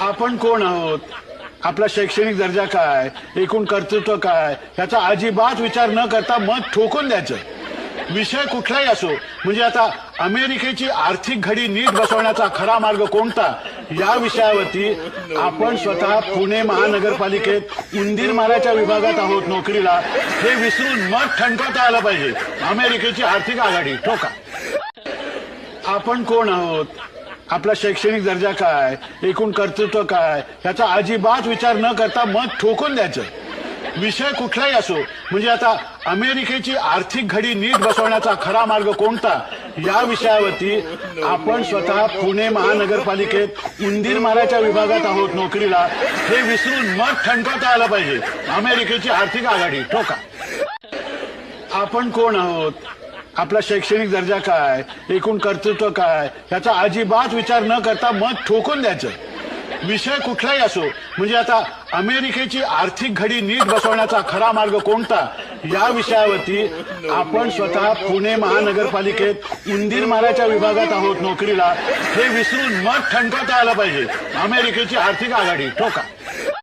आपण कोण आहोत, आपला शैक्षणिक दर्जा काय, एकूण कर्तृत्व काय, याचा अजिबात विचार न करता मत ठोकून द्यायचं. विषय कुठलाही असो, म्हणजे आता अमेरिकेची आर्थिक घडी नीट बसवण्याचा खरा मार्ग कोणता, या विषयावरती आपण स्वतः पुणे महानगरपालिकेत उंदीर माराच्या विभागात आहोत नोकरीला, हे विसरून मत ठणकावता आलं पाहिजे. अमेरिकेची आर्थिक आघाडी ठोका. आपण कोण आहोत, आपला शैक्षणिक दर्जा काय, एकूण कर्तृत्व काय, याचा अजिबात विचार न करता मत ठोकून द्यायचं. विषय कुठलाही असो, म्हणजे आता अमेरिकेची आर्थिक घडी नीट बसवण्याचा खरा मार्ग कोणता, या विषयावरती आपण स्वतः पुणे महानगरपालिकेत उंदीर माराच्या विभागात आहोत नोकरीला, हे विसरून मत ठणकावता आलं पाहिजे. अमेरिकेची आर्थिक आघाडी ठोका. आपण कोण आहोत, आपला शैक्षणिक दर्जा काय, एकूण कर्तृत्व काय, याचा अजिबात विचार न करता मत ठोकून द्यायचं. विषय कुठलाही असो, म्हणजे आता अमेरिकेची आर्थिक घडी नीट बसवण्याचा खरा मार्ग कोणता, या विषयावरती आपण स्वतः पुणे महानगरपालिकेत उंदीर माराच्या विभागात आहोत नोकरीला, हे विसरून मत ठणकावता आलं पाहिजे. अमेरिकेची आर्थिक आघाडी ठोका.